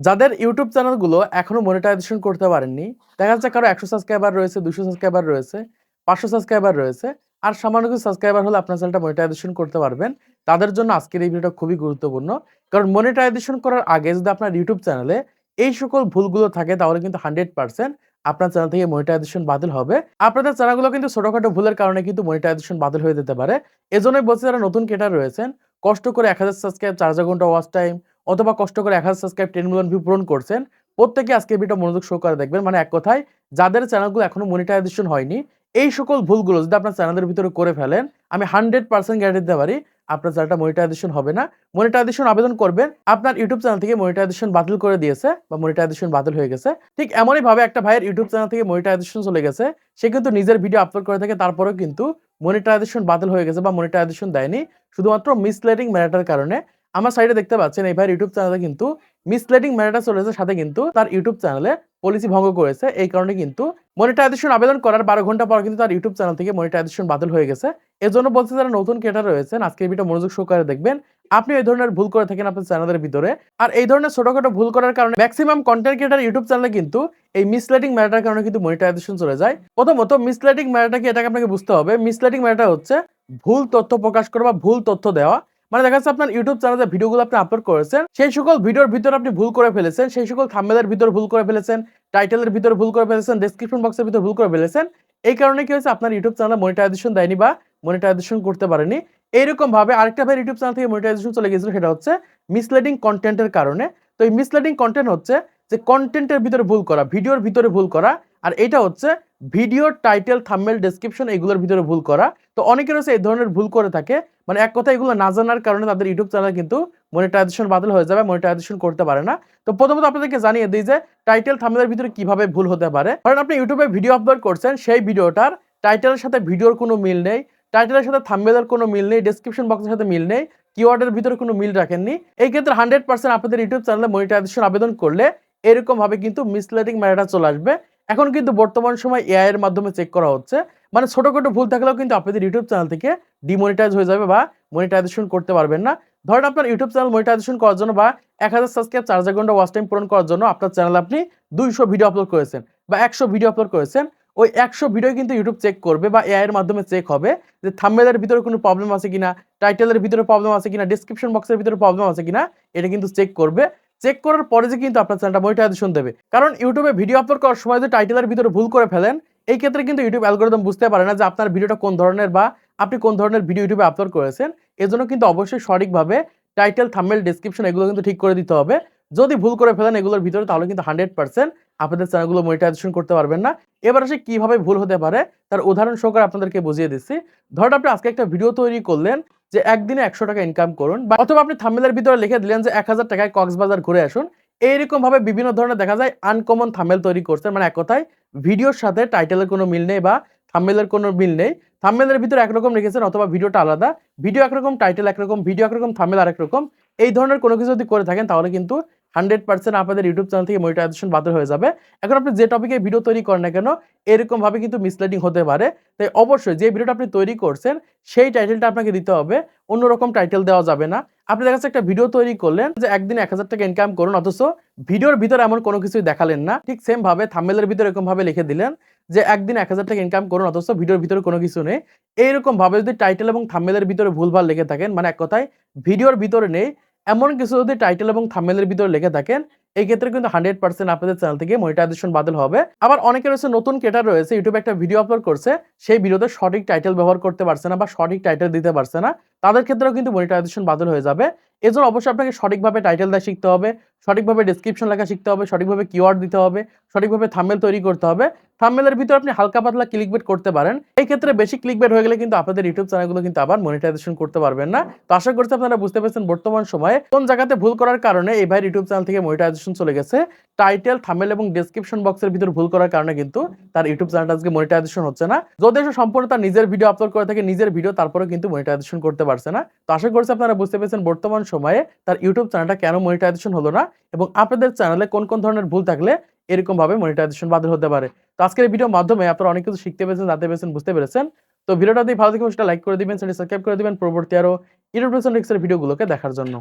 যাদের ইউটিউব চ্যানেলগুলো এখনো মনিটাইজেশন করতে পারেননি, দেখা যাচ্ছে কারো ১০০ সাবস্ক্রাইবার রয়েছে, ২০০ সাবস্ক্রাইবার রয়েছে, ৫০০ সাবস্ক্রাইবার রয়েছে। আর সামান্য কিছু সাবস্ক্রাইবার হলে আপনার চ্যানেলটা মনিটাইজেশন করতে পারবেন। তাদের জন্য আজকের এই ভিডিওটা খুবই গুরুত্বপূর্ণ। কারণ মনিটাইজেশন করার আগে যদি আপনার ইউটিউব চ্যানেলে এই সকল ভুলগুলো থাকে তাহলে কিন্তু 100% আপনার চ্যানেল থেকে মনিটাইজেশন বাতিল হবে। আপনাদের চ্যানেলগুলো কিন্তু ছোটখাটো ভুলের কারণে কিন্তু মনিটাইজেশন বাতিল হয়ে যেতে পারে। এজন্যই বলছি যারা নতুন ক্রিয়েটর রয়েছেন, কষ্ট করে ১০০০ সাবস্ক্রাইব, ৪০০০ ঘন্টা ওয়াচ টাইম অথবা কষ্ট করে ১০০০ সাবস্ক্রাইব 10 মিলিয়ন ভিউ পূরণ করছেন। প্রত্যেকে আজকের ভিডিওটা মনোযোগ সহকারে দেখবেন। মানে এক কথায় যাদের চ্যানেলগুলো এখনো মনিটাইজেশন হয়নি, এই সকল ভুলগুলো যদি আপনার চ্যানেলের ভিতরে করে ফেলেন, আমি 100% গ্যারান্টি দিতে পারি আপনার চ্যানেলটা মনিটাইজেশন হবে না। মনিটাইজেশন আবেদন করবেন, আপনার ইউটিউব চ্যানেল থেকে মনিটাইজেশন বাতিল করে দিয়েছে বা মনিটাইজেশন বাতিল হয়ে গেছে। ঠিক এমনই ভাবে একটা ভাইয়ের ইউটিউব চ্যানেল থেকে মনিটাইজেশন চলে গেছে। সে কিন্তু নিজের ভিডিও আপলোড করে থাকে, তারপরেও কিন্তু মনিটাইজেশন বাতিল হয়ে গেছে বা মনিটাইজেশন দেয়নি শুধুমাত্র মিসলিডিং ম্যাটারের কারণে। আমার সাইডে দেখতে পাচ্ছেন এই ভাইয়ের ইউটিউব চ্যানেলে কিন্তু মিসলিডিং ম্যাটার চলেছে, সাথে কিন্তু তার ইউটিউব চ্যানেলে পলিসি ভঙ্গ করেছে। এই কারণে কিন্তু মনিটাইজেশন আবেদন করার ১২ ঘন্টা পর কিন্তু তার ইউটিউব চ্যানেল থেকে মনিটাইজেশন বাতিল হয়ে গেছে। এজন্য বলছি যারা নতুন ক্রিয়েটর রয়েছেন আজকের ভিডিও মনোযোগ সহকারে দেখবেন। আপনি এই ধরনের ভুল করে থাকেন আপনার চ্যানেলের ভিতরে। আর এই ধরনের ছোটখাটো ভুল করার কারণে ম্যাক্সিমাম কন্টেন্ট ক্রিয়েটর ইউটিউব চ্যানেলে কিন্তু এই মিসলিডিং ম্যাটারের কারণে কিন্তু মনিটাইজেশন চলে যায়। প্রথমত মিসলিডিং ম্যাটারটা কি এটাকে আপনাকে বুঝতে হবে। মিসলিডিং ম্যাটার হচ্ছে ভুল তথ্য প্রকাশ করা বা ভুল তথ্য দেওয়া। মানে দেখা যাচ্ছে আপনার ইউটিউব চ্যানেলে ভিডিওগুলো আপনি আপলোড করেছেন, সেই সকল ভিডিওর ভিতরে আপনি ভুল করে ফেলেছেন, সেই সকল থাম্বনেলের ভিতরে ভুল করে ফেলেছেন, টাইটেলের ভিতরে ভুল করে ফেলেছেন, ডেসক্রিপশন বক্সের ভিতরে ভুল করে ফেলেছেন। এই কারণে কি হয়েছে, আপনার ইউটিউব চ্যানেলে মনিটাইজেশন দেয়নি বা মনিটাইজেশন করতে পারেনি। এইরকম ভাবে আরেকটা ভাই ইউটিউব চ্যানেল থেকে মনিটাইজেশন চলে গিয়েছিল, সেটা হচ্ছে মিসলিডিং কন্টেন্টের কারণে। তো এই মিসলিডিং কন্টেন্ট হচ্ছে যে কন্টেন্টের ভিতরে ভুল করা, ভিডিওর ভিতরে ভুল করা, আর এটা হচ্ছে ভিডিওর টাইটেল, থাম্বনেল, ডেসক্রিপশন এগুলোর ভিতরে ভুল করা। তো অনেকের হচ্ছে এই ধরনের ভুল করে থাকে। মানে এক কথা এগুলো না জানার কারণে তাদের ইউটিউব চ্যানেল কিন্তু মনিটাইজেশন বাতিল হয়ে যাবে, মনিটাইজেশন করতে পারে না। তো প্রথমত আপনাদেরকে জানিয়ে দিই যে টাইটেল থাম্বনেলের ভিতরে কিভাবে ভুল হতে পারে। কারণ আপনি ইউটিউবে ভিডিও আপলোড করছেন, সেই ভিডিওটার টাইটেলের সাথে ভিডিওর কোনো মিল নেই, টাইটেলের সাথে থাম্বনেলের কোনো মিল নেই, ডেসক্রিপশন বক্সের সাথে মিল নেই, কিওয়ার্ডের ভিতরে কোনো মিল রাখেননি। এই ক্ষেত্রে 100% আপনাদের ইউটিউব চ্যানেলে মনিটাইজেশন আবেদন করলে এরকম ভাবে কিন্তু মিসলিডিং ম্যাটার চলে আসবে। এখন কিন্তু বর্তমান সময় এআই এর মাধ্যমে চেক করা হচ্ছে। মানে ছোটখাটো ভুল থাকলেও কিন্তু আপনাদের ইউটিউব চ্যানেল থেকে ডিমনিটাইজ হয়ে যাবে বা মনিটাইজেশন করতে পারবেন না। ধরেন আপনার ইউটিউব চ্যানেল মনিটাইজেশন করার জন্য বা ১০০০ সাবস্ক্রাইব, ৪০০০ ঘন্টা ওয়াচ টাইম পূরণ করার জন্য আপনার চ্যানেলে আপনি ২০০ ভিডিও আপলোড করেছেন বা ১০০ ভিডিও আপলোড করেছেন। ওই ১০০ ভিডিও কিন্তু ইউটিউব চেক করবে বা এআই এর মাধ্যমে চেক হবে যে থাম্বনেলের ভিতরে কোনো প্রবলেম আছে কিনা, টাইটেলের ভিতরে প্রবলেম আছে কিনা, ডেসক্রিপশন বক্সের ভিতরে প্রবলেম আছে কিনা, এটা কিন্তু চেক করবে। চেক করার পরে যে কিন্তু আপনার চ্যানেলটা মনিটাইজেশন দেবে। কারণ ইউটিউবে ভিডিও আপলোড করার সময় যদি টাইটেলের ভিতরে ভুল করে ফেলেন, এই ক্ষেত্রে কিন্তু ইউটিউব অ্যালগরিদম বুঝতে পারে না যে আপনার ভিডিওটা কোন ধরনের বা আপনি কোন ধরনের ভিডিও ইউটিউবে আপলোড করেছেন। এজন্য কিন্তু অবশ্যই সঠিকভাবে টাইটেল, থাম্বনেল, ডেসক্রিপশন এগুলো কিন্তু ঠিক করে দিতে হবে। যদি ভুল করে ফেলেন এগুলোর ভিতরে তাহলে কিন্তু 100% আপনাদের চ্যানেলগুলো মনিটাইজেশন করতে পারবেন না। এবার আসে কিভাবে ভুল হতে পারে তার উদাহরণ সহকারে আপনাদেরকে বুঝিয়ে দিচ্ছি। ধরেন আপনি আজকে একটা ভিডিও তৈরি করলেন যে একদিনে ১০০ টাকা ইনকাম করুন, বা অথবা আপনি থাম্বনেলের ভিতরে লিখে দিলেন যে ১০০০ টাকায় কক্সবাজার ঘুরে আসুন। এইরকম ভাবে বিভিন্ন ধরনের দেখা যায় আনকমন থাম্বনেল তৈরি করছেন। মানে এক কথায় ভিডিওর সাথে টাইটেলের কোনো মিল নেই বা থাম্বনেলের কোনো মিল নেই। থাম্বনেলের ভিতরে একরকম লিখেছেন অথবা ভিডিওটা আলাদা। ভিডিও একরকম, টাইটেল একরকম, ভিডিও একরকম, থাম্বনেল আরেক রকম। এই ধরনের কোনো কিছু যদি করে থাকেন তাহলে কিন্তু 100% আপনাদের ইউটিউব চ্যানেল থেকে মনিটাইজেশন বাতিল হয়ে যাবে। এখন আপনি যে টপিকে ভিডিও তৈরি করেন না কেন, এরকম ভাবে কিন্তু মিসলিডিং হতে পারে। তাই অবশ্যই যে ভিডিওটা আপনি তৈরি করছেন সেই টাইটেলটা আপনাকে দিতে হবে। অন্যরকম টাইটেল দেওয়া যাবে না। আপনি দেখা যাচ্ছে একটা ভিডিও তৈরি করলেন যে একদিনে ১০০০ টাকা ইনকাম করুন, অথচ ভিডিওর ভিতরে এমন কোনো কিছুই দেখালেন না। ঠিক সেম ভাবে থাম্বনেলের ভিতরে এরকম ভাবে লিখে দিলেন যে একদিনে ১০০০ টাকা ইনকাম করুন, অথচ ভিডিওর ভিতরে কোনো কিছু নেই। এইরকম ভাবে যদি টাইটেল এবং থাম্বনেলের ভিতরে ভুলভাল লিখে থাকেন, মানে এক কথায় ভিডিওর ভিতরে নেই এমন কিছু যদি টাইটেল এবং থাম্বনেলের ভিতরে লিখে থাকেন, এই ক্ষেত্রে কিন্তু 100% আপনাদের চ্যানেল থেকে মনিটাইজেশন বাতিল হবে। আবার অনেকের হচ্ছে নতুন ক্রিয়েটর রয়েছে, ইউটিউবে একটা ভিডিও আপলোড করছে, সেই ভিডিওতে সঠিক টাইটেল ব্যবহার করতে পারছে না বা সঠিক টাইটেল দিতে পারছে না। তাদের ক্ষেত্রেও কিন্তু মনিটাইজেশন বাতিল হয়ে যাবে। এজন্য অবশ্যই আপনাকে সঠিকভাবে টাইটেল দেওয়া শিখতে হবে, সঠিকভাবে ডেসক্রিপশন লেখা শিখতে হবে, সঠিকভাবে কিওয়ার্ড দিতে হবে, সঠিকভাবে থাম্বনেল তৈরি করতে হবে। থাম্বনেলের ভিতরে আপনি হালকা পাতলা ক্লিকবেট করতে পারেন। এই ক্ষেত্রে বেশি ক্লিকবেট হয়ে গেলে কিন্তু আপনাদের ইউটিউব চ্যানেলগুলো কিন্তু আবার মনিটাইজেশন করতে পারবেন না। তো আশা করছি আপনারা বুঝতে পেরেছেন বর্তমান সময়ে কোন জায়গাতে ভুল করার কারণে এই ভাইয়ের ইউটিউব চ্যানেল থেকে মনিটাইজেশন চলে গেছে। টাইটেল, থাম্বনেল এবং ডেসক্রিপশন বক্সের ভিতর ভুল করার কারণে কিন্তু তার ইউটিউব চ্যানেলটা আজকে মনিটাইজেশন হচ্ছে না। যদি সে সম্পূর্ণ তার নিজের ভিডিও আপলোড করে থাকে, নিজের ভিডিও, তারপরেও কিন্তু মনিটাইজেশন করতে পারছে না। তো আশা করছি আপনারা বুঝতে পেরেছেন বর্তমান সময়ে তার ইউটিউব চ্যানেলটা কেন মনিটাইজেশন হলো না এবং আপনাদের চ্যানেলে কোন কোন ধরনের ভুল থাকলে এরকম ভাবে মনিটাইজেশন বাতিল হতে পারে। তো আজকের এই ভিডিওর মাধ্যমে আপনারা অনেক কিছু শিখতে পেরেছেন, জানতে পেরেছেন, বুঝতে পেরেছেন। তো ভিডিওটা যদি ভালো লাগে সেটা লাইক করে দিবেন, সেটা সাবস্ক্রাইব করে দিবেন পরবর্তী আরো ইউটিউব ভিডিওগুলোকে দেখার জন্য।